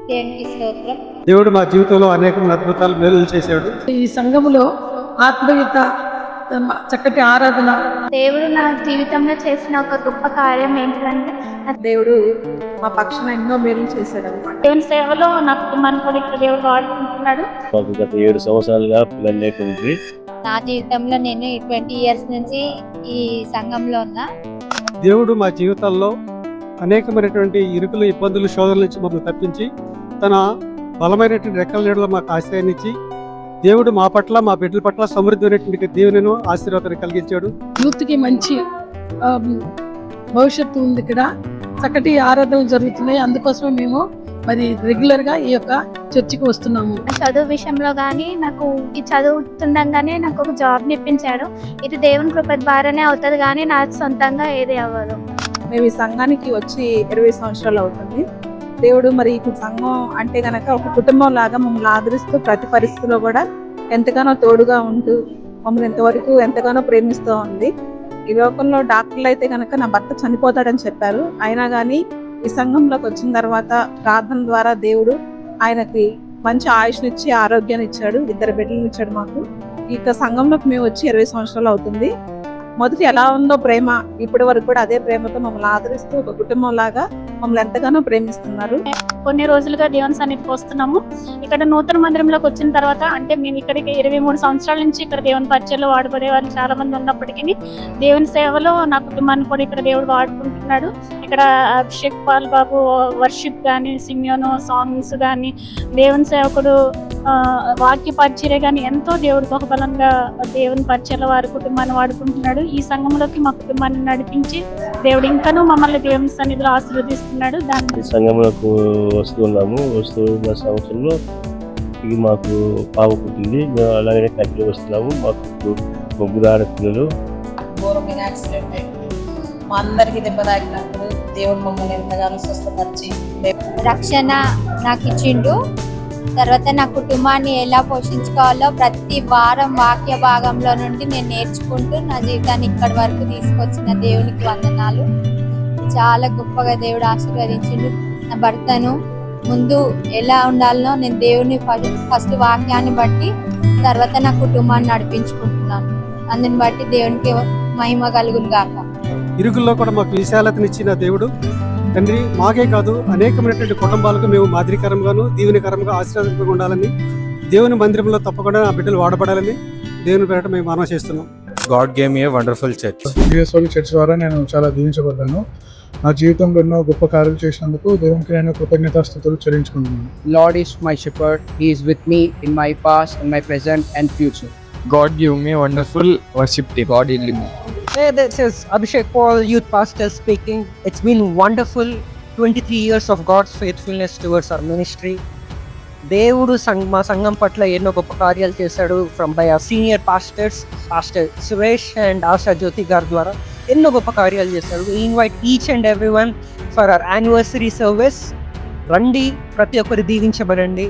దేవునికి స్తోత్రం. దేవుడు మా జీవితంలో అనేక అద్భుతాలు మేలు చేశాడు. ఈ సంఘములో ఆత్మీయత, చక్కటి ఆరాధన, దేవుడు నా జీవితంలో చేసిన ఒక గొప్ప కార్యం ఏంటంటే దేవుడు మా పక్షాన ఎన్నో మేలు చేశాడు అనమాట. దేవుని సేవలో నా కుటుంబాన్ని కూడా ఇక్కడ దేవుడు వాడుకుంటున్నాడు. మాకు గత 7 సంవత్సరాలుగా పిల్లలు లేకుంది. నా జీవితంలో నేను 20 years నుంచి ఈ సంఘంలో ఉన్నా. దేవుడు మా జీవితాల్లో అనేకమైనటువంటి ఇరుకులు, ఇబ్బందులు, శోధనల నుంచి మమ్మల్ని తప్పించి తన బలమైనటువంటి రెక్కల నీడలో మాకు ఆశ్రయాన్నిచ్చి దేవుడు మా పట్ల, మా బిడ్డల పట్ల సమృద్ధమైనటువంటి దీవెనను, ఆశీర్వాదాన్ని కలిగించాడు. యూత్కి మంచి భవిష్యత్తు ఉంది. ఇక్కడ చక్కటి ఆరాధనలు జరుగుతున్నాయి. అందుకోసమే మేము మరి రెగ్యులర్గా ఈ యొక్క చర్చికి వస్తున్నాము. చదువు విషయంలో కానీ నాకు ఈ చదువుతుండగానే నాకు ఒక జాబ్ ఇప్పించాడు. ఇది దేవుని కృప ద్వారానే అవుతుంది, కానీ నాకు సొంతంగా ఏది అవ్వదు. మేము ఈ సంఘానికి వచ్చి 20 సంవత్సరాలు అవుతుంది. దేవుడు మరి ఈ సంఘం అంటే గనక ఒక కుటుంబం లాగా మమ్మల్ని ఆదరిస్తూ ప్రతి పరిస్థితిలో కూడా ఎంతగానో తోడుగా ఉంటూ మమ్మల్ని ఇంతవరకు ఎంతగానో ప్రేమిస్తూ ఉంది. ఈ లోకంలో డాక్టర్లు అయితే గనక నా భర్త చనిపోతాడని చెప్పారు. అయినా కానీ ఈ సంఘంలోకి వచ్చిన తర్వాత ప్రార్థన ద్వారా దేవుడు ఆయనకి మంచి ఆయుష్నిచ్చి ఆరోగ్యాన్ని ఇచ్చాడు. 2 బిడ్డలను ఇచ్చాడు మాకు. ఇక సంఘంలోకి మేము వచ్చి 20 సంవత్సరాలు అవుతుంది. మొదటి ఎలా ఉందో ప్రేమ, ఇప్పటి వరకు కూడా అదే ప్రేమతో మమ్మల్ని ఆదరిస్తూ ఒక కుటుంబం లాగా మమ్మల్ని ఎంతగానో ప్రేమిస్తున్నారు. కొన్ని రోజులుగా దేవుని సన్నిధికి వస్తున్నాము. ఇక్కడ నూతన మందిరంలోకి వచ్చిన తర్వాత, అంటే మేము ఇక్కడికి 23 సంవత్సరాల నుంచి ఇక్కడ దేవుని పరిచయలో వాడబడే వాళ్ళు చాలా మంది ఉన్నప్పటికీ దేవుని సేవలో నా కుటుంబాన్ని కూడా ఇక్కడ దేవుడు వాడుకుంటున్నాడు. ఇక్కడ అభిషేక్ పాల్ బాబు వర్షిప్ కానీ, సిమియోను సాంగ్స్ కానీ, దేవుని సేవకుడు వాక్య పరిచర్య కానీ ఎంతో దేవుడు బహుబలంగా దేవుని పరిచయలో వారి కుటుంబాన్ని వాడుకుంటున్నాడు. ఈ సంఘంలోకి మా కుటుంబాన్ని నడిపించి దేవుడు ఇంకనూ మమ్మల్ని దేవుని సన్నిధిలో ఆశీర్వదిస్తున్నాడు. ఈ సంఘంలోకి వస్తున్నాము. వస్తున్న సంవత్సరంలో ఇది మాకు పాప పుట్టింది. మేము అలాగే కంటిన్యూ వస్తున్నాము. మాకు 3 ఆడపిల్లలు. ఘోరమైన యాక్సిడెంట్ అయింది. మా అందరికి దెబ్బ తాకినప్పుడు దేవుడు మమ్మల్ని ఎంతగానో స్వస్థపరిచి రక్షణ నాకు ఇచ్చిండు. తర్వాత నా కుటుంబాన్ని ఎలా పోషించుకోవాలో ప్రతి వారం వాక్య భాగంలో నుండి నేను నేర్చుకుంటూ నా జీవితాన్ని ఇక్కడి వరకు తీసుకొచ్చిన దేవునికి వందనాలు. చాలా గొప్పగా దేవుడు ఆశీర్వదించిండు. నా భర్తను ముందు ఎలా ఉండాలనో నేను దేవుని ఫస్ట్ వాక్యాన్ని బట్టి తర్వాత నా కుటుంబాన్ని నడిపించుకుంటున్నాను. అందుని బట్టి దేవునికి మహిమ కలుగును గాక. ఇరుకుల్లో కూడా మాకు విశాలతనిచ్చిన దేవుడు తండ్రి మాకే కాదు అనేకమైనటువంటి కుటుంబాలకు మేము మాదిరికరంగాను, దీవెనకరంగా, ఆశీర్వాదంగా ఉండాలని, దేవుని మందిరంలో తప్పకుండా నా బిడ్డలు వాడబడాలని దేవుని పేరట మేము మనవి చేస్తున్నాం. God gave me a wonderful church. జిఎస్ఓల్ చర్చ్ ద్వారా నేను చాలా దీవించబడ్డాను. నా జీవితంలో ఎన్నో గొప్ప కార్యాలు చేసినందుకు దేవునికి నేను కృతజ్ఞతాస్తుతులు చెల్లించుకుంటున్నాను. Lord is my shepherd. He is with me in my past, in my present and future. God gave me a wonderful worship team. God healed me. Hey, this is Abhishek Paul, youth pastor speaking. It's been wonderful 23 years of God's faithfulness towards our ministry. దేవుడు మా సంఘం పట్ల ఎన్నో గొప్ప కార్యాలు చేశాడు. From by our senior pastors, pastor Suresh and Asha Jyothi గారి ద్వారా ఎన్నో గొప్ప కార్యాలు చేశాడు. We invite each and everyone for our anniversary service. రండి, ప్రతి ఒక్కరు దీవించబడండి.